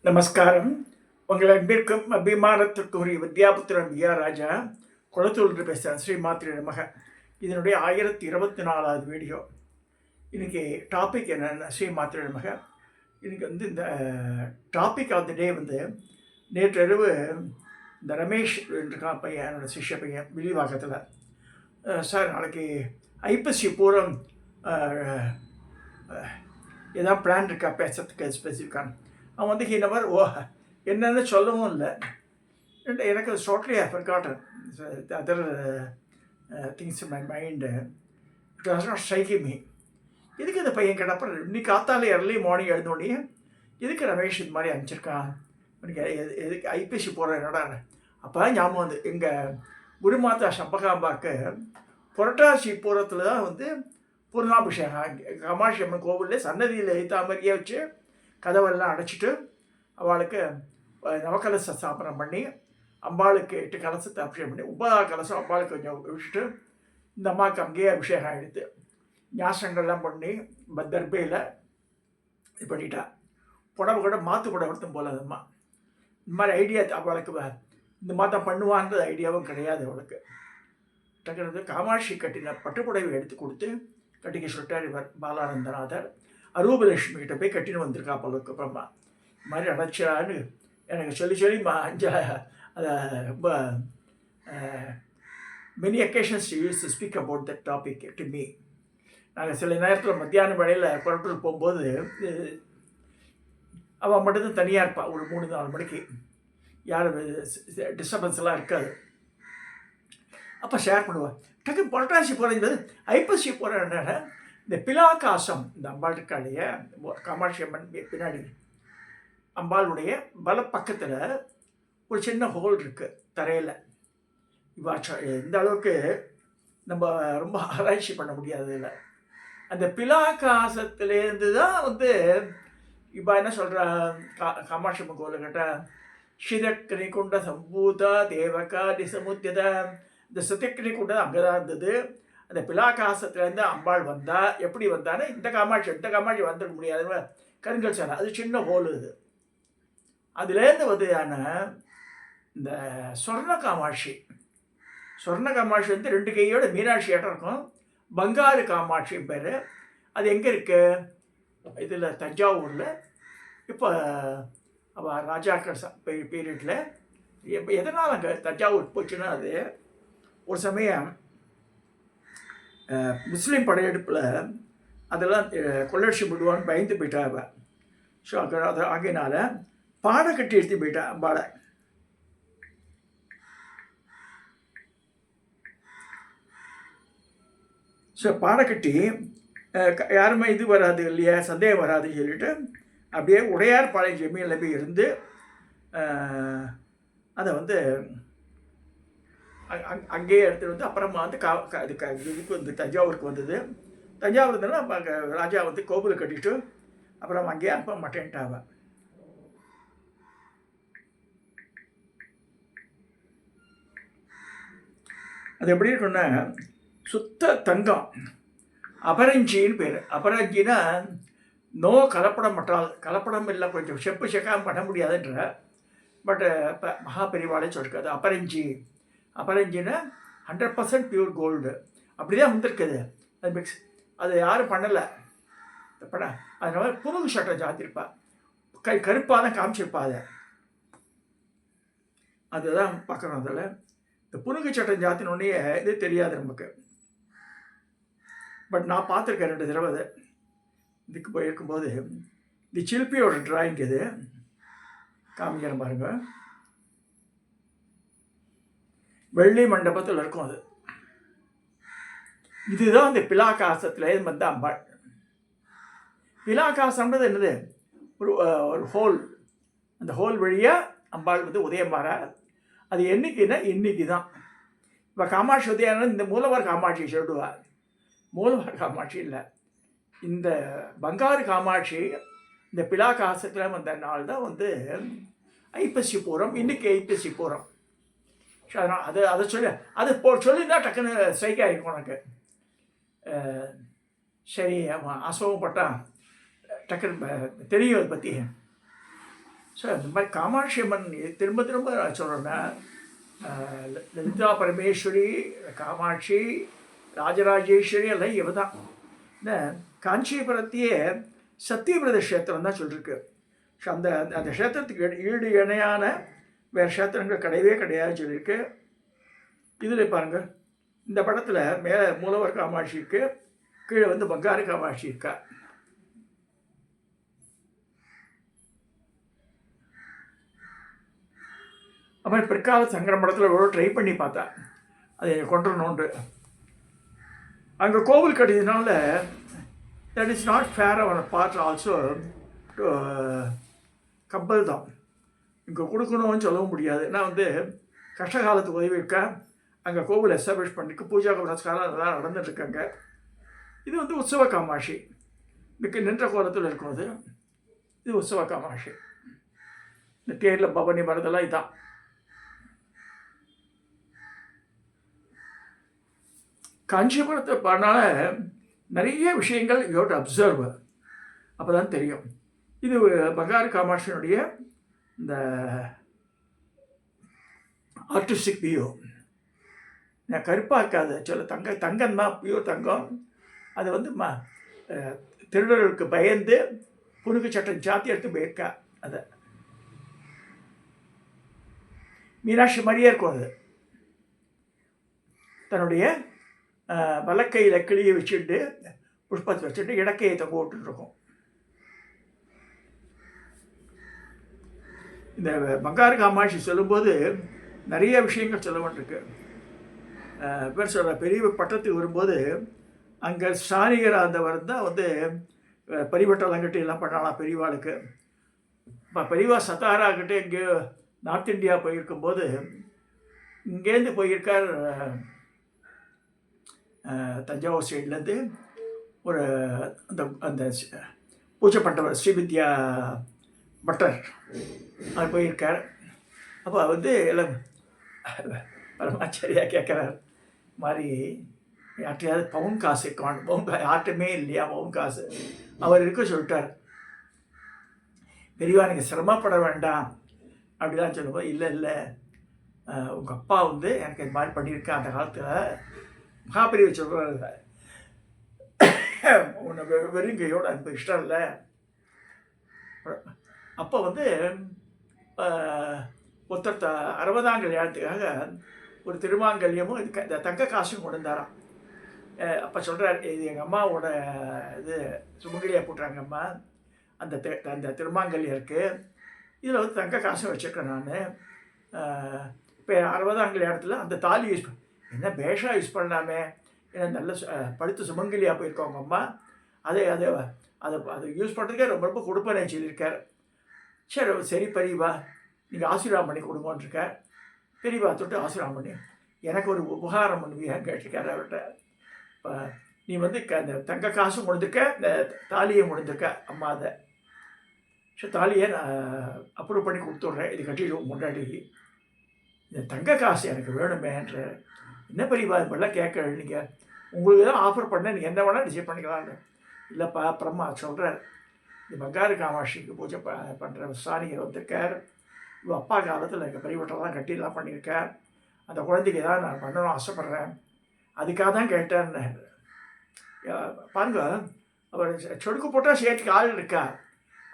நமஸ்காரம். உங்கள் அன்பிற்கும் அபிமானத்திற்குரிய வித்யாபுத்திரன் வியா ராஜா குளத்தூர் பேசுகிறேன். ஸ்ரீமாத்திரி நமக. இதனுடைய 1024வது வீடியோ. இன்றைக்கி டாபிக் என்னென்ன ஸ்ரீமாத்திரி நமக. இன்றைக்கி இந்த டாபிக் ஆஃப் த டே நேற்று இரவு இந்த ரமேஷ் இருக்கான் பையன், என்னோட சிஷ்ய பையன் வில்லிவாக்கத்தில். சார் நாளைக்கு ஐப்பசி பூரம் ஏதாவது பிளான் இருக்கா பேசுறதுக்கு ஸ்பெசிஃபிக்கான? அவன் ஹீனவர் என்னன்னு சொல்லவும் இல்லை. எனக்கு shortly I forgotten other things in my mind. It was not striking me. எதுக்கு இந்த பையன் கேட்டப்ப இன்னைக்கு காத்தாலே early மார்னிங் எழுந்தோடனே எதுக்கு ரமேஷ் இது மாதிரி அனுப்பிச்சிருக்கான், எதுக்கு ஐபிசி போகிற என்னடா? அப்போ ஞாபகம் எங்கள் குருமாதா சம்பகாம்பாக்கு புரட்டாசி பூரத்தில் தான் பூர்ணாபிஷேகம். காமாட்சி அம்மன் கோவிலில் சன்னதியில் எழுத்தா மாதிரியே வச்சு கதவெல்லாம் அடைச்சிட்டு அவளுக்கு நவக்கலச ஸ்தாபனம் பண்ணி அம்பாளுக்கு 8 கலசத்தை அபிஷேகம் பண்ணி 9 கலசம் அம்பாளுக்கு கொஞ்சம் விழிச்சிட்டு இந்த அம்மாவுக்கு அங்கேயே அபிஷேகம் எடுத்து ஞாசங்கள்லாம் பண்ணி தர்பையில் இது பண்ணிட்டா. புடவை கூட மாற்று புடவை எடுத்தும் போல அந்த அம்மா. இந்த மாதிரி ஐடியா அவளுக்கு இந்த மாதிரி தான் பண்ணுவான்ற ஐடியாவும் கிடையாது அவளுக்கு. டக்குனு காமாட்சி கட்டின பட்டுப்புடவை எடுத்து கொடுத்து கட்டிக்க சொல்லிட்டார் இவர் பாலானந்தநாதர். அரூபலட்சுமி கிட்ட போய் கட்டின்னு வந்திருக்கா பலருக்கு. அப்புறமா இது மாதிரி அடைச்சான்னு எனக்கு சொல்லி அதை ரொம்ப many occasions use to speak about that topic to me. நாங்கள் சில நேரத்தில் மத்தியான வேளையில் புறப்பட்டு போகும்போது அவள் மட்டும்தான் தனியாக இருப்பாள். ஒரு 3-4 மணிக்கு யாரும் டிஸ்டர்பன்ஸ்லாம் இருக்காது. அப்போ ஷேர் பண்ணுவாள். டக்கு புரட்டாசி போகிறது ஐப்பசி போகிற இந்த பிலாகாசம், இந்த அம்பாள் இருக்காளையே காமாட்சி அம்மன் பின்னாடி அம்பாளுடைய பக்கத்தில் ஒரு சின்ன ஹோல் இருக்குது தரையில். இந்த அளவுக்கு நம்ம ரொம்ப ஆராய்ச்சி பண்ண முடியாது. இல்லை, அந்த பிலாகாசத்துலேருந்து தான் இப்போ என்ன சொல்கிற காமாட்சி அம்மன் கோவில் கேட்டால் சிதக்கனி கொண்ட சம்பூதா தேவகா திசமுத்தியத. இந்த சிதக்கனி கொண்டது அங்கே தான் இருந்தது. அந்த பிலாகாசத்துலேருந்து அம்பாள் வந்தால் எப்படி வந்தானே இந்த காமாட்சி வந்துட முடியாதுன்னு கருங்கல் சாலை, அது சின்ன ஹோல். இது அதுலேருந்து இந்த சொர்ண காமாட்சி 2 கையோட மீனாட்சி ஆட்டம் இருக்கும். பங்காரு காமாட்சி பேர். அது எங்கே இருக்குது? இதில் தஞ்சாவூரில். இப்போ அவள் ராஜாக்கள் பீரியடில் எதனால் அங்கே தஞ்சாவூர் போச்சுன்னா, அது ஒரு சமயம் முஸ்லீம் படையெடுப்பில் அதெல்லாம் கொள்ளடிச்சு விடுவான்னு பயந்து போயிட்டா. ஸோ அது ஆகையினால பாடை கட்டி எடுத்து போயிட்டா அம்பாளை. ஸோ பாடை கட்டி யாருமே இது வராது இல்லையா, சந்தேகம் வராதுன்னு சொல்லிட்டு அப்படியே உடையார் பாளையம் ஜமீனில் போய் இருந்து அதை அங்கேயே எடுத்துகிட்டு அப்புறமா இதுக்கு தஞ்சாவூருக்கு வந்தது. தஞ்சாவூர் இருந்தாலும் அங்கே ராஜா கோவிலை கட்டிட்டு அப்புறம் அங்கேயே அனுப்ப மாட்டேன்ட்டாவ. அது எப்படி இருக்குன்னா சுத்த தங்கம், அபரஞ்சின்னு பேர். அபரஞ்சின்னா நோ கலப்படம் மற்றால், கலப்படம் இல்லை, கொஞ்சம் செப்பு செக்காமல் பண்ண முடியாதுன்ற. பட் இப்போ மகாபெரிவாளே சொல்லிருக்காது அபரஞ்சின்னா 100% பியூர் கோல்டு. அப்படி தான் வந்திருக்குது. அது மிக்ஸ், அது யாரும் பண்ணலை படம். அதனால புனுகு சட்டம் ஜாத்திருப்பா, கருப்பாக தான் காமிச்சிருப்பா. அதுதான் பார்க்குறோம். அதில் இந்த புனுகு சட்டம் ஜாத்தினோடனே இது தெரியாது நமக்கு. பட் நான் பார்த்துருக்கேன் 2 தடவை. இதுக்கு போயிருக்கும்போது இந்த சில்பியோட டிராயிங் இது காமிக்கிறேன் பாருங்க. வெள்ளி மண்டபத்தில் இருக்கும். அது இதுதான் அந்த பிலாகாசத்தில் அம்பாள். பிலாகாசம்ன்றது என்னது? ஒரு ஹோல். அந்த ஹோல் வழியாக அம்பாள் உதயம் வர. அது என்னைக்குன்னா இன்னைக்கு தான். இப்போ காமாட்சி உதயம் இந்த மூலவர் காமாட்சி சொல்லுவார். மூலவர் காமாட்சி இல்லை, இந்த பங்காரு காமாட்சி இந்த பிலாகாசத்தில் வந்த நாள் தான் ஐப்பசி பூரம். இன்றைக்கி ஐப்பசி பூரம். ஸோ அதனால் அதை அது சொல்லியிருந்தால் டக்குன்னு ஸ்ட்ரைக் ஆகிருக்கும் எனக்கு. சரி, ஆமாம், அசோகப்பட்டான் டக்குன்னு தெரியும் அதை பற்றி. ஸோ இந்த மாதிரி காமாட்சி அம்மன் திரும்ப திரும்ப நான் சொல்கிறேன்னா லலிதா பரமேஸ்வரி, காமாட்சி, ராஜராஜேஸ்வரி எல்லாம் இவ தான். இந்த காஞ்சிபுரத்தையே சத்தியபிரத க்ஷேத்திரம் தான் சொல்லியிருக்கு. ஸோ அந்த அந்த க்ஷேத்திரத்துக்கு ஈடு இணையான வேறு க்ஷேத்திரங்கள் கிடையவே கிடையாது சொல்லியிருக்கு. இதில் பாருங்கள், இந்த படத்தில் மேலே மூலவர் காமாட்சி இருக்கு, கீழே வந்து பங்காரு காமாட்சி இருக்கா. அப்புறம் பிற்கால சங்கர படத்தில் எவ்வளோ ட்ரை பண்ணி பார்த்தா அதை கொண்டுடணுண்டு. அங்கே கோவில் கட்டியதுனால தட் இஸ் நாட் ஃபேர் அவன் பார்ட் ஆல்சோ டு கம்பல் தான். இங்கே கொடுக்கணும்னு சொல்லவும் முடியாது. ஏன்னா வந்து கஷ்டகாலத்துக்கு உதவி இருக்க அங்கே கோவில் எஸ்டாப்ளிஷ் பண்ணிருக்கு, பூஜா புரஸ்காரம் அதெல்லாம் நடந்துட்டுருக்காங்க. இது வந்து உற்சவ காமாட்சி, இதுக்கு நின்ற கோலத்தில் இருக்கும். அது இது உற்சவ காமாட்சி. இந்த தேரில் பவனி வரதெல்லாம் இதுதான். காஞ்சிபுரத்தை பண்ணால நிறைய விஷயங்கள் யூ ஹேவ் டு அப்சர்வ், அப்போ தான் தெரியும். இது பங்காரு காமாட்சியினுடைய இந்த ஆர்டிஸ்டிக் வியூ. நான் கருப்பாக இருக்காது, சொல்ல தங்கம் தான், பியூர் தங்கம். அது வந்து திருடர்களுக்கு பயந்து புனுக்கு சட்டம் சாத்தி எடுத்து போயிருக்கா. அதை மீனாட்சி மாதிரியே இருக்கும். அது தன்னுடைய வலக்கையில் கிளியை வச்சுட்டு புஷ்பத்தை வச்சுட்டு இடக்கையை தொங்க விட்டுருக்கும். இந்த பங்காரு காமாட்சி சொல்லும்போது நிறைய விஷயங்கள் சொல்ல வேண்டியிருக்கு. பேர் சொல்கிற பெரிய பட்டத்துக்கு வரும்போது அங்கே ஸ்டானிகராக இருந்தவர் தான் வந்து பரிவட்டம் கட்டி எல்லாம் பண்ணலாம் பெரியவாளுக்கு. இப்போ பெரியவா சத்தாராக்கிட்ட இங்கே நார்த் இந்தியா போயிருக்கும்போது இங்கேருந்து போயிருக்கார் தஞ்சாவூர் சைட்லேருந்து ஒரு அந்த அந்த பூஜை பண்ணுறவர் ஸ்ரீவித்யா பட்டர் அவர் போயிருக்கார். அப்போ வந்து எல்லாம் பரமாச்சாரியா கேட்குறார், மாதிரி யார்ட்டையாவது பவுன் காசு இருக்கான், பவுன் யார்ட்டுமே இல்லையா பவுன் காசு. அவர் இருக்க சொல்லிட்டார். பெரியவா நீங்கள் சிரமப்பட வேண்டாம் அப்படிலாம் சொல்லும்போது, இல்லை இல்லை உங்கள் அப்பா வந்து எனக்கு இது மாதிரி பண்ணியிருக்கேன் அந்த காலத்தில் மகாபெரியவர் சொல்கிறார், உன்னை வெறுங்கையோட அனுப்ப இஷ்டம் இல்லை. அப்போ வந்து ஒருத்தர் 60ஆம் கல்யாணத்துக்காக ஒரு திருமாங்கல்யமும் இந்த தங்க காசும் கொண்டு வந்தாராம். அப்போ சொல்கிறார், இது எங்கள் அம்மாவோட இது சுமங்கலியாக போட்டுறாங்க அம்மா, அந்த அந்த திருமாங்கல்யம் இருக்குது, இதில் வந்து தங்க காசும் வச்சுருக்கேன் நான். இப்போ 60ஆம் கல்யாணத்தில் அந்த தாலி யூஸ் என்ன பேஷாக யூஸ் பண்ணலாமே, ஏன்னா நல்ல படுத்து சுமங்கலியாக போயிருக்கோங்க அம்மா, அதை அதை அதை அதை யூஸ் பண்ணுறதுக்கே ரொம்ப ரொம்ப கொடுப்பனே சொல்லியிருக்கார். சரி சரி பெரியவா நீங்கள் ஆசீர்வாதம் பண்ணி கொடுங்கன்றிருக்கார். பெரியவா தொட்டு ஆசீர்வாதம் பண்ணி எனக்கு ஒரு உபகாரம் பண்ணுவியான்னு கேட்டிருக்காரு அவர்கிட்ட. இப்போ நீ வந்து அந்த தங்க காசும் முடிஞ்சிருக்க, இந்த தாலியை முடிஞ்சிருக்க அம்மா, அதை சரி தாலியை நான் அப்ரூவ் பண்ணி கொடுத்துட்றேன், இது கட்டிடுவோம் முன்னாடி, இந்த தங்க காசு எனக்கு வேணுமேன்ற. என்ன பெரியவா இப்பெல்லாம் கேட்க நீங்கள், உங்களுக்கு தான் ஆஃபர் பண்ண நீங்கள் என்ன வேணால் டிசைட் பண்ணிக்கலான்னு. இல்லைப்பா அப்புறமா சொல்கிறார், இந்த பங்காரு காமாட்சிக்கு பூஜை பண்ணுற சாணிகர் வந்திருக்கார், இவள் அப்பா காலத்தில் எனக்கு பரிவட்டெல்லாம் கட்டிலாம் பண்ணியிருக்கேன், அந்த குழந்தைக்கு தான் நான் பண்ணணும்னு ஆசைப்பட்றேன், அதுக்காக தான் கேட்டேன்னு. பாருங்க, அவர் சொடுக்கு போட்டால் சேர்த்துக்கு ஆள் இருக்கா,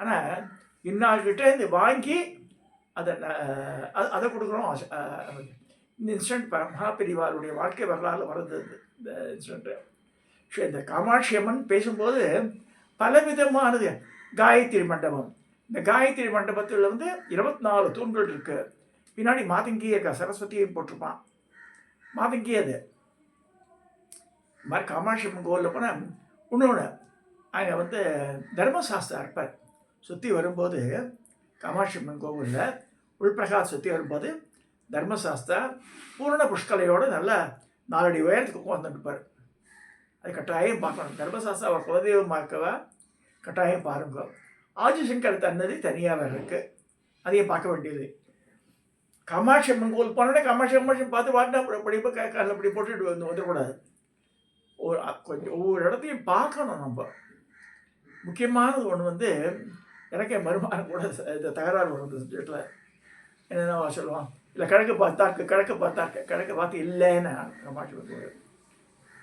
ஆனால் இன்னாள்கிட்ட இந்த வாங்கி அதை அதை கொடுக்கணும் ஆசை. இந்த இன்சிடென்ட் மகாபெரிவாருடைய வாழ்க்கை வரலாறு வருது இந்த இன்சிடென்ட்டு. ஸோ இந்த காமாட்சி அம்மன் பேசும்போது பலவிதமானது. காயத்ரி மண்டபம், இந்த காயத்ரி மண்டபத்தில் வந்து 24 தூண்கள் இருக்குது. பின்னாடி மாதங்கி இருக்கா, சரஸ்வதியும் போட்டிருப்பான் மாதங்கி. அது இது மாதிரி காமாட்சி அம்மன் கோவிலில் போனால் இன்னொன்று, அங்கே வந்து தர்மசாஸ்திரம் இருப்பார். சுற்றி வரும்போது காமாட்சி அம்மன் கோவிலில் உள்பிரகாஷ் சுற்றி வரும்போது தர்மசாஸ்திரா பூர்ண புஷ்கலையோடு நல்லா 4 அடி உயரத்துக்கு உட்காந்துருப்பார். அது கட்டாயம் பார்க்கணும். தர்மசாஸ்திரா அவர் குலதெய்வமாக்கவா கட்டாயம் பாருங்க. ஆதிசங்கர் தன்னது தனியாக வேறு இருக்குது, அதையும் பார்க்க வேண்டியது. காமாட்சி அம்மன் கோவில் போனோடனே காமாட்சி பார்த்து வாட்டினா படிப்போ காலில் அப்படி போட்டுட்டு வந்துடக்கூடாது. கொஞ்சம் ஒவ்வொரு இடத்தையும் பார்க்கணும். நம்ம முக்கியமானது ஒன்று வந்து எனக்கே மருமானம் கூட இந்த தகராறு வரும் இந்த சப்ஜெக்டில். என்னென்ன சொல்லுவான், இல்லை கிழக்கு பார்த்து இல்லைன்னு காமாட்சி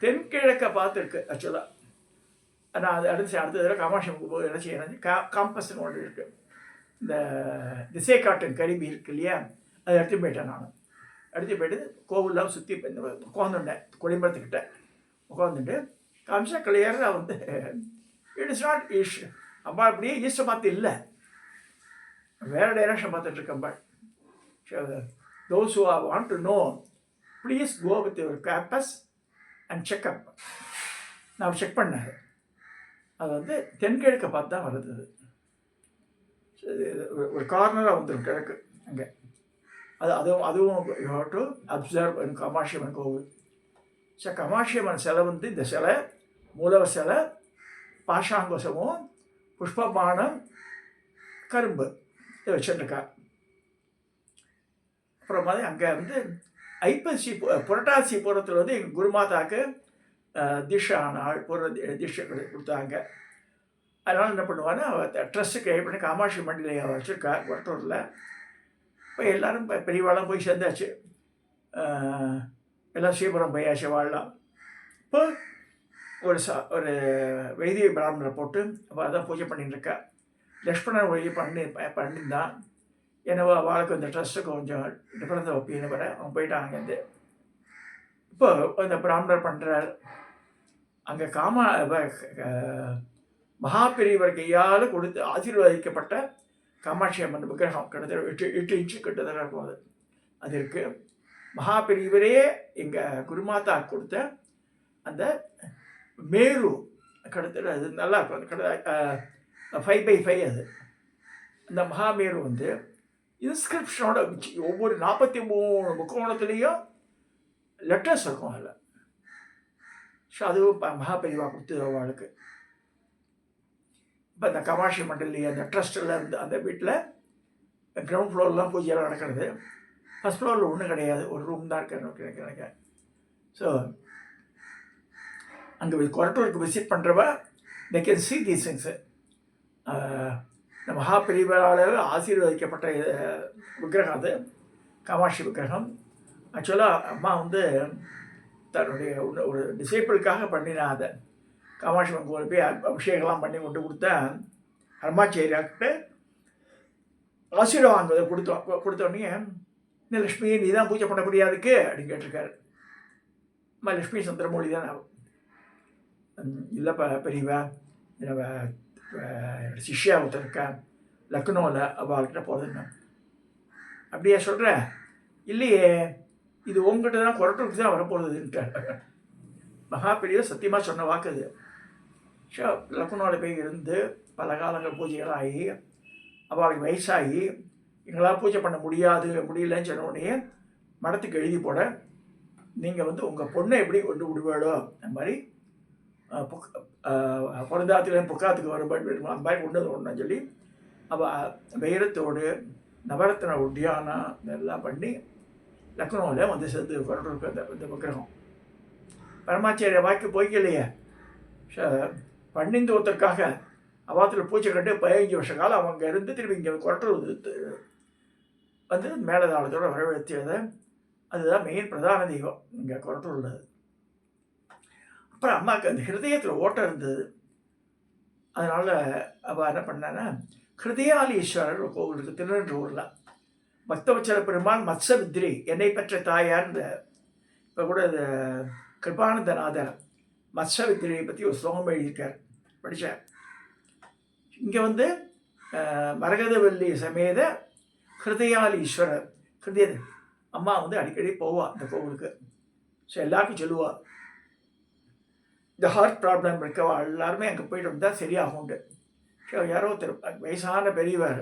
தென்கிழக்க பார்த்துருக்கு ஆக்சுவலாக. நான் அது அடுத்த தடவை காமாட்சி போது என்ன செய்யணும், காம்பஸ்ன்னு ஒன்று இருக்குது, இந்த திசை காட்டும் கருவி இருக்கு இல்லையா, அதை எடுத்து போயிட்டேன். நான் எடுத்து போய்ட்டு கோவில்லாம் சுற்றி உட்காந்துட்டேன், கொடிமரத்துக்கிட்ட உட்காந்துட்டு காமிச்சா கிளியராக வந்து இட் இஸ் நாட் ஈஷ் அம்மா அப்படியே ஈஸ்டை பார்த்து இல்லை, வேறு டைரக்ஷன் பார்த்துட்ருக்கேன். But those who want to know, please go with your campus and check up. நான் செக் பண்ணேன், அது வந்து தென்கிழக்க பார்த்து தான் வருது. ஒரு கார்னராக வந்துடும் கிழக்கு அங்கே. அதுவும் you have to observe Kamakshiamman கோவில். ஸோ காமாட்சியம்மன் சிலை வந்து இந்த சிலை மூலவர் சிலை, பாஷாங்கோசமும் புஷ்பபானம் கரும்பு இதை வச்சுருக்கா. அப்புறம் மாதிரி அங்கே வந்து ஐப்பசி புரட்டாசி பூரத்தில் வந்து எங்கள் குருமாதாவுக்கு தீட்சை ஆனாள், பூர்வ தீட்சை கொடுத்தாங்க. அதனால் என்ன பண்ணுவான்னா, ட்ரஸ்ட்டுக்கு பண்ணி காமாட்சி மண்டியில் வச்சுருக்கா கொரட்டூரில். இப்போ எல்லோரும் பெரியவாளாம் போய் சேர்ந்தாச்சு, எல்லாம் ஸ்ரீபுரம் போயாச்சு வாழலாம். இப்போ ஒரு வைத்திய பிராமணரை போட்டு அப்போ அதான் பூஜை பண்ணிட்டுருக்கா. லக்ஷ்மணன் வழி பண்ணியிருந்தான். என்னவோ அவளுக்கு இந்த ட்ரஸ்ட்டு கொஞ்சம் டிஃப்ரென்ஸாக ஒப்பின்னு வர அவங்க போயிட்டாங்க. இந்த இப்போ அந்த பிராமணர் பண்ணுறார். அங்கே மகாபெரியவர் கையால் கொடுத்து ஆசீர்வதிக்கப்பட்ட காமாட்சி அம்மன் விக்கிரகம் கிட்டத்தட்ட 8 இன்ச்சு கிட்டத்தட்ட இருக்கும். அது இருக்குது. மகாபெரியவரே எங்கள் குருமாதா கொடுத்த அந்த மேரு கிட்டத்தட்ட அது நல்லாயிருக்கும். அது கிட்ட 5x5 அது. அந்த மகாமேரு வந்து இன்ஸ்கிரிப்ஷனோட ஒவ்வொரு 43 முக்கோணத்துலேயும் லெட்டர்ஸ் இருக்கும் அதில். ஸோ அதுவும் மகாபெரிவா கொடுத்து அவளுக்கு. இப்போ இந்த காமாட்சி மண்டலி அந்த ட்ரஸ்ட்டில் இருந்து அந்த வீட்டில் கிரவுண்ட் ஃப்ளோர்லாம் பூஜையெல்லாம் நடக்கிறது. ஃபஸ்ட் ஃப்ளோரில் ஒன்றும் கிடையாது, ஒரு ரூம் தான் இருக்கிற. ஸோ அங்கே கொரட்டூருக்கு விசிட் பண்ணுறவ they can see these things. இந்த மகாபெரிவரால் ஆசீர்வதிக்கப்பட்ட விக்கிரகம் அது, காமாட்சி விக்கிரகம். ஆக்சுவலாக அம்மா வந்து தன்னுடைய ஒரு டிசைபிளுக்காக பண்ணினா அதை காமாட்சி கோவில் போய் அபிஷேகம்லாம் பண்ணி கொண்டு கொடுத்தேன். ஹர்மாச்சேரியாக்கிட்ட ஆசீர்வாதம் வாங்குவதை கொடுத்தோடனே, இந்த லக்ஷ்மியை நீ தான் பூஜை பண்ண முடியாதுக்கு அப்படின்னு கேட்டிருக்காரு. அம்மா லக்ஷ்மி சந்திரமொழி தான் ஆகும். இல்லைப்பா பெரியவா, சிஷ்யா ஒருத்தர் இருக்கா லக்னோவில், அவள்கிட்ட போகிறதுன்னு. அப்படியே சொல்கிறேன். இல்லையே, இது உங்ககிட்ட தான் கொரட்டூருக்கு தான் வரப்போகுதுன்ட்டார். மகாபெரியவர் சத்தியமாக சொன்ன வாக்கு அது. ஷோ லக்னோவில் போய் இருந்து பல காலங்கள் பூஜைகள் ஆகி அவளுக்கு வயசாகி எங்களால் பூஜை பண்ண முடியலன்னு சொன்ன உடனே மடத்துக்கு எழுதி போட, நீங்கள் வந்து உங்கள் பொண்ணை எப்படி கொண்டு விடுவாளோ அந்த மாதிரி பொருந்தாத்துலேயும் புக்காத்துக்கு வரும்போது அந்த மாதிரி கொண்டு ஒன்றுன்னு சொல்லி அவள் வைரத்தோடு நவரத்ன உத்தியானம் இதெல்லாம் பண்ணி லக்னோவில் வந்து சேர்ந்து கொரட்டூருக்கு அந்த விக்கிரகம். பரமாச்சாரிய வாய்க்கு போய்க்கலையே. பன்னிந்து ஒருத்தருக்காக அவாத்தில் பூச்சை கட்டு 15 வருஷ காலம் அவங்க இருந்து திரும்பி இங்கே கொரட்டூர் வந்து மேலதாளத்தோடு வரவேற்றது. அதுதான் மெயின் பிரதான தெய்வம் இங்கே கொரட்டூர் உள்ளது. அப்புறம் அம்மாவுக்கு அந்த ஹிருதயத்தில் ஓட்டம் இருந்தது. அதனால் அவள் என்ன பண்ணான்னா, ஹிருதயாலீஸ்வரர் ஒரு கோவில் இருக்குது திருநென்றூரில். பக்தவச்சல பெருமான் மத்சவித்ரி என்னை பெற்ற தாயார். இந்த இப்போ கூட இந்த கிருபானந்தநாதர் மத்சவித்ரியை பற்றி ஒரு ஸ்லோகம் எழுதியிருக்கார், படித்தார். இங்கே வந்து மரகதவல்லி சமேத ஹிருதயாலீஸ்வரர் ஹிருதய அம்மா வந்து அடிக்கடி போவாள் அந்த கோவிலுக்கு. ஸோ எல்லாருக்கும் சொல்லுவாள், இந்த ஹார்ட் ப்ராப்ளம் இருக்கவா எல்லாருமே அங்கே போய்ட்டு வந்தால் சரியாகும்ண்டு. ஸோ யாரோ வயசான பெரியவர்,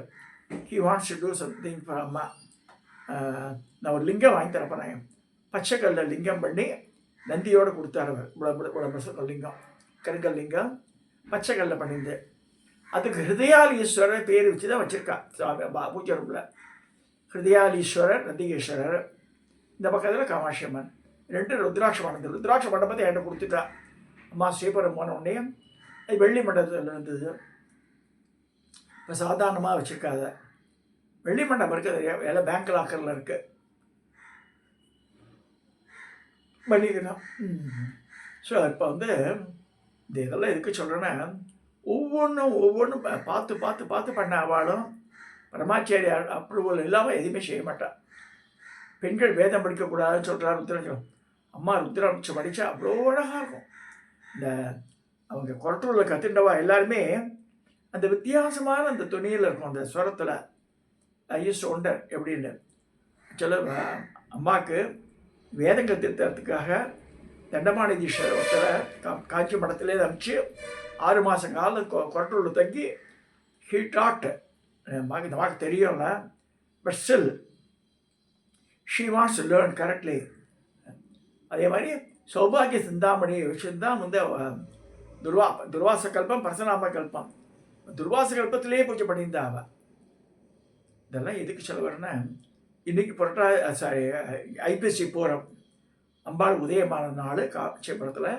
he wants to do something for அம்மா. நான் ஒரு லிங்கம் வாங்கி தரப்பேன். பச்சைக்கல்ல லிங்கம் பண்ணி நந்தியோடு கொடுத்தார் அவர். லிங்கம் கருங்கல் லிங்கம் பச்சைக்கல்ல பண்ணியிருந்து அதுக்கு ஹிருதயாலீஸ்வரர் பேர் வச்சு தான் வச்சுருக்கா பூஜை ரூமில். ஹிருதயாலீஸ்வரர், நந்திகேஸ்வரர், இந்த பக்கத்தில் காமாட்சி அம்மன், 2 ருத்ராட்ச மண்டபம். ருத்ராட்ச மண்டபத்தை என்கிட்ட கொடுத்துட்டா அம்மா. ஸ்ரீபுரம் போன உடனே அது வெள்ளி மண்டபத்தில் இருந்தது. இப்போ சாதாரணமாக வச்சுருக்காத வெள்ளி மண்டபம் இருக்குது, எல்லாம் பேங்க் லாக்கரில் இருக்குது. பண்ணிக்கலாம். ஸோ இப்போ வந்து இதெல்லாம் எதுக்கு சொல்கிறேன்னா, ஒவ்வொன்றும் பார்த்து பண்ண அவளும் பரமாச்சாரி அப்ரூவல் இல்லாமல் எதுவுமே செய்ய மாட்டாள். பெண்கள் வேதம் படிக்கக்கூடாதுன்னு சொல்கிறார் ருத்ராட்சம். அம்மா ருத்ராட்சம் படித்தா அவ்வளோ அழகாக இருக்கும். இந்த அவங்க கொரட்டூரில் கற்றுண்டவா எல்லாருமே அந்த வித்தியாசமான அந்த துணியில் இருக்கும், அந்த ஸ்வரத்தில். ஐயஸ் ஒண்டர் எப்படின்னு சொல்ல அம்மாவுக்கு வேதம் கற்றுத்தரத்துக்காக தண்டமானதீஸ்வரர் ஒருத்தரை காஞ்சி மடத்திலே அனுப்பிச்சு 6 மாதம் காலம் கொரட்டூரில் தங்கி ஹீ டாட். இந்த மாக்கு தெரியும்ல, but still she wants to learn correctly. அதே மாதிரி சௌபாகிய சிந்தாமணி விஷயந்தான் வந்து துர்வாச கல்பம், பரசநாம கல்பம். துர்வாச கல்பத்திலேயே பூஜை பண்ணியிருந்தா அவள். இதெல்லாம் எதுக்கு சொல்ல வரேன்னா, இன்றைக்கி ஐப்பசி பூரம் அம்பாள் உதயமான நாள் காஞ்சிபுரத்தில்.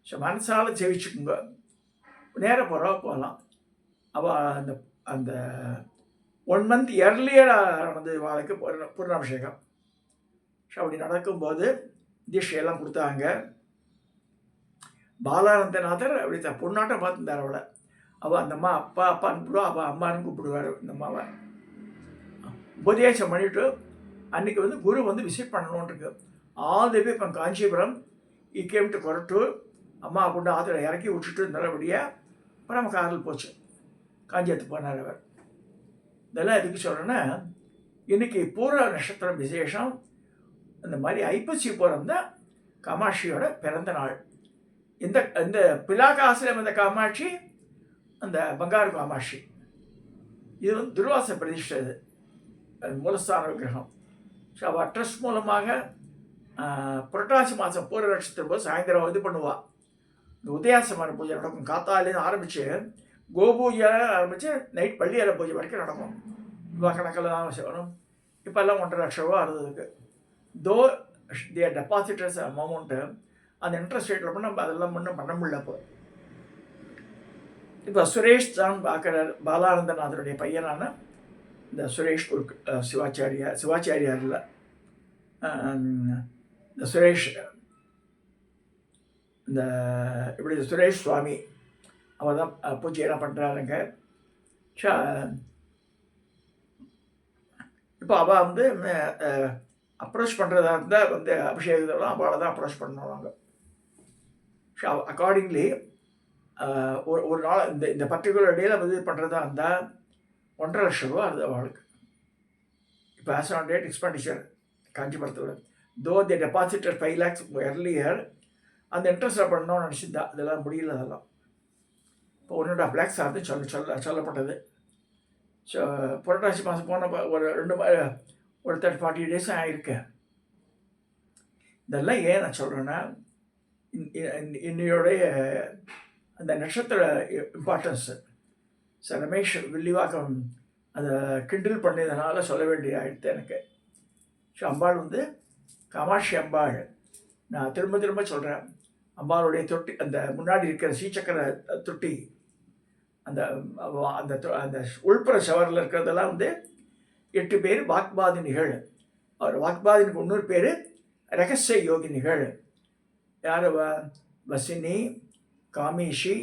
ஸோ மனசால் ஜெயிச்சுக்குங்க, நேராக போகலாம். அவள் அந்த அந்த 1 month எர்லியராக வந்து வாழ்க்கை பூர்ணாபிஷேகம். ஸோ அப்படி நடக்கும்போது தீட்சையெல்லாம் கொடுத்தாங்க. பாலானந்தநாதர் அப்படி பொண்ணாட்டம் பார்த்துருந்தார் அவளை. அவள் அந்த அம்மா அப்பான்னு கூப்பிடுவா, அவள் அம்மான்னு கூப்பிடுவார் இந்த அம்மாவை. உபதேசம் பண்ணிவிட்டு அன்றைக்கி வந்து குரு வந்து விசிட் பண்ணணுன்ருக்கு. All the way from Kanchipuram I came to Korattur. அம்மா கொண்டு ஆற்றுல இறக்கி விட்டுட்டு நல்லபடியாக அப்புறம் நம்ம காரில் போச்சு, காஞ்சியத்துக்கு போனார் அவர். இதெல்லாம் எதுக்கு சொல்கிறேன்னா, இன்றைக்கி பூர நட்சத்திரம் விசேஷம். இந்த மாதிரி ஐப்பசி பூரம் தான் காமாட்சியோட பிறந்த நாள். இந்த பிலாகாசிரம் இந்த காமாட்சி அந்த பங்காரு காமாட்சி. இது வந்து துர்வாச பிரதிஷ்டை, இது மூலஸ்தான விக்கிரகம். ஸோ அவள் ட்ரஸ்ட் மூலமாக புரட்டாசி மாதம் பூர நட்சத்திரம் போது சாயந்தரம் இது பண்ணுவாள். இந்த உதயாசமான பூஜை நடக்கும். காத்தாலேருந்து ஆரம்பித்து கோபூஜையில் ஆரம்பித்து நைட் பள்ளியறை பூஜை வரைக்கும் நடக்கும். இவ்வளோ கணக்கில் தான் செய்யணும். இப்போல்லாம் 1.5 லட்ச ரூபா இருந்ததுக்கு. தோ தேர் டெபாசிட்டர்ஸ் அமௌண்ட்டு அந்த இன்ட்ரெஸ்ட் ரேட்டில் பண்ண நம்ம அதெல்லாம் ஒன்றும் பண்ண முடியல. இப்போ சுரேஷ் தான் பார்க்குறார், பாலானந்தநாதருடைய பையனான இந்த சுரேஷ் சிவாச்சாரியார் இல்லை, இந்த சுரேஷ், இந்த இப்படி சுரேஷ் சுவாமி அவர் தான் பூஜையெல்லாம் பண்ணுறாருங்க. இப்போ அவள் வந்து அப்ரோச் பண்ணுறதா இருந்தால் வந்து அபிஷேகத்தெல்லாம் அவளை தான் அப்ரோச் பண்ணுவாங்க. ஸோ அக்கார்டிங்லி ஒரு நாள் இந்த பர்டிகுலர் டேயில் வந்து பண்ணுறதா இருந்தால் 1.5 லட்ச ரூபா அது அவளுக்கு. இப்போ ஆஸ் ஆன் டேட் எக்ஸ்பெண்டிச்சர் காஞ்சிபுரத்தில் தோ தி டெபாசிட்டர் 5 lakhs earlier. அந்த இன்ட்ரெஸ்ட்டில் பண்ணணும்னு நினச்சிருந்தா, அதெல்லாம் முடியல. அதெல்லாம் இப்போ 1.5 lakhs ஆகுது சொல்லப்பட்டது. ஸோ புரட்டாசி மாதம் போன ஒரு 30-40 days ஆகிருக்கேன். இதெல்லாம் ஏன் நான் சொல்கிறேன்னா, என்னுடைய அந்த நட்சத்திர இம்பார்ட்டன்ஸு ரமேஷ் வில்லிவாக்கம் அதை கிண்டில் பண்ணியதுனால சொல்ல வேண்டிய ஆகிடுது எனக்கு. ஸோ அம்பாள் வந்து காமாட்சி அம்பாள். நான் திரும்ப சொல்கிறேன், அம்பாளுடைய தொட்டி, அந்த முன்னாடி இருக்கிற ஸ்ரீசக்கர தொட்டி, அந்த அந்த அந்த உள்புற சவரில் இருக்கிறதெல்லாம் வந்து 8 பேர் வாக்பாதினிகள். அவர் வாக்பாதினிக்கு இன்னொரு பேர் ரகசிய யோகினிகள். யார்? வசினி, காமேஷி,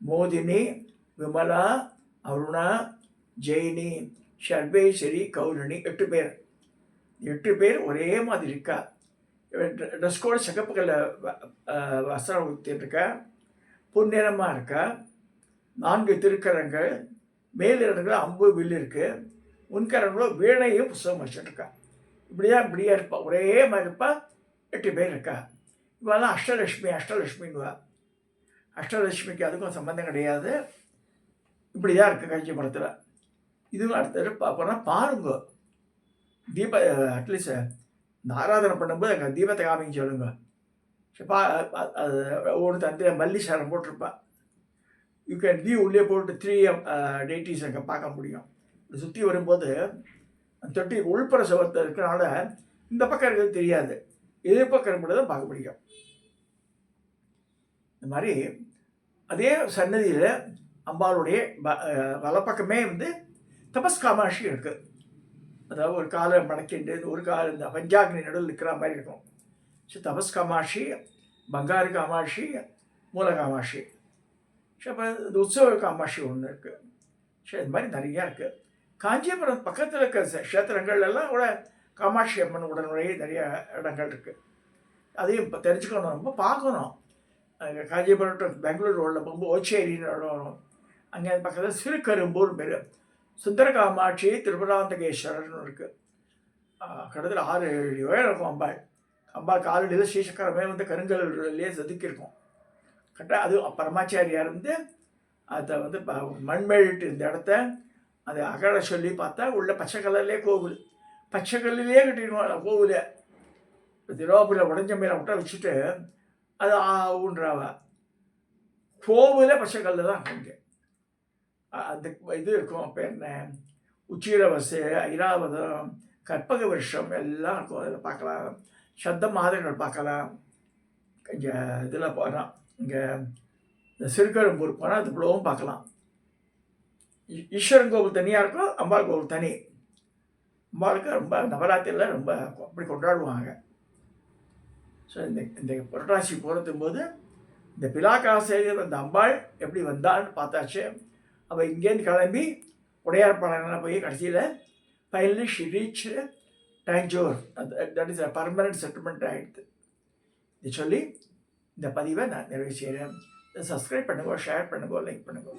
மோதினி, விமலா, அருணா, ஜெயினி, சர்வேஸ்வரி, கௌரணி. 8 பேர். 8 பேர் ஒரே மாதிரி இருக்கா. ட்ரெஸ் கோடு சிகப்பு கல்ல வஸ்திரம் ஊற்றிருக்கா, பொன்னிறமாக இருக்கா, 4 திருக்கரங்கள், மேலிடங்கள் அம்பு வில் இருக்குது, முன்கரங்களோ வீணையும் புஸ்தகம் வச்சுருக்கா. இப்படியா இருப்பா, ஒரே மாதிரி இருப்பா. 8 பேர் இருக்கா. இவெல்லாம் அஷ்டலட்சுமின்னுவா. அஷ்டலட்சுமிக்கு அதுக்கும் சம்பந்தம் கிடையாது. இப்படி தான் இருக்குது காஞ்சிபுரத்தில். இதுவும் அடுத்த பார்ப்போன்னா பாருங்க, அட்லீஸ்ட் இந்த ஆராதனை பண்ணும்போது அங்கே தீபத்தை காமிங்க சொல்லுங்க. அது ஒன்று தந்திர மல்லி சாரம் போட்டிருப்பா. யூ கேன் உள்ளே போட்டு 3 deities அங்கே பார்க்க முடியும். சுற்றி வரும்போது அந்த தொட்டி உள்புற சுவரத்தில் இருக்கிறனால இந்த பக்கம் இருக்கிறது தெரியாது, எதிர்பக்கம் இருக்கிறது தான் பார்க்க முடியும். இந்த மாதிரி அதே சன்னதியில் அம்பாளுடைய வலப்பக்கமே வந்து தபஸ் காமாட்சி இருக்குது. அதாவது ஒரு காலை மடக்கிண்டு ஒரு கால் இந்த பஞ்சாக்னி நடுவில் இருக்கிற மாதிரி இருக்கும். ஸோ தபஸ் காமாட்சி, பங்காரு காமாட்சி, மூல காமாட்சி. ஸோ அப்போ இந்த உற்சவ காமாட்சி ஒன்று இருக்குது. ஸோ இது மாதிரி நிறையா இருக்குது. காஞ்சிபுரம் பக்கத்தில் இருக்க க்ஷேத்திரங்கள் எல்லாம் கூட காமாட்சி அம்மன் உடனுடைய நிறைய இடங்கள் இருக்குது. அதையும் இப்போ தெரிஞ்சுக்கணும், ரொம்ப பார்க்கணும். காஞ்சிபுரம் டு பெங்களூர் ரோடில் போகும்போது ஓச்சேரின்னு இடம் வரும். அங்கே பக்கத்தில் சிறுகரும்பூர் பேர். சுந்தர காமாட்சி திருபுராந்தகேஸ்வரர்னு இருக்குது. கிட்டத்தட்ட 6-7 உயரம் இருக்கும் அம்பாள். அம்பாள் காலடியில் ஸ்ரீசக்கரமே வந்து கருங்கல்லையே செதுக்கியிருக்கும். கரெக்டாக அது பரமாச்சாரியார் வந்து அதை வந்து மண்மெழிட்டு இந்த இடத்த அதை அகழ சொல்லி பார்த்தா உள்ள பச்சை கலர்லேயே கோவில், பச்சை கல்லிலே கட்டிடுவோம் கோவில். திரோபுரியில் உடஞ்ச மேலே விட்ட வச்சுட்டு அது ஊன்றாவ கோவில பச்சை கல் தான் இங்கே. அந்த இது இருக்கும், அப்போ என்ன உச்சிரவசு, ஐராவதம், கற்பக வருஷம் எல்லாம் இருக்கும். அதில் பார்க்கலாம். சப்த மாதிரிகள் பார்க்கலாம். இங்கே இதில் போகிறோம், இங்கே இந்த சிறுகரும்பூர் போனால் அது இவ்வளவும் பார்க்கலாம். ஈஸ்வரன் கோவில் தனியாக இருக்கும், அம்பாள் கோவில் தனி. அம்பாளுக்கு ரொம்ப நவராத்திரியில் ரொம்ப அப்படி கொண்டாடுவாங்க. ஸோ இந்த புரட்டாசி போகிறதுக்கும் போது இந்த பிலாக்காசையில் அந்த அம்பாள் எப்படி வந்தான்னு பார்த்தாச்சு. அவள் இங்கேருந்து கிளம்பி உடையார்பாளையம் போய் கடைசியில் finally she reach Tanjore. That is a permanent settlement ஆகிடுது. இது சொல்லி இந்த பதிவை நான் நிறைவு செய்கிறேன். சப்ஸ்கிரைப் பண்ணுங்க, ஷேர் பண்ணுங்க, லைக் பண்ணுங்க.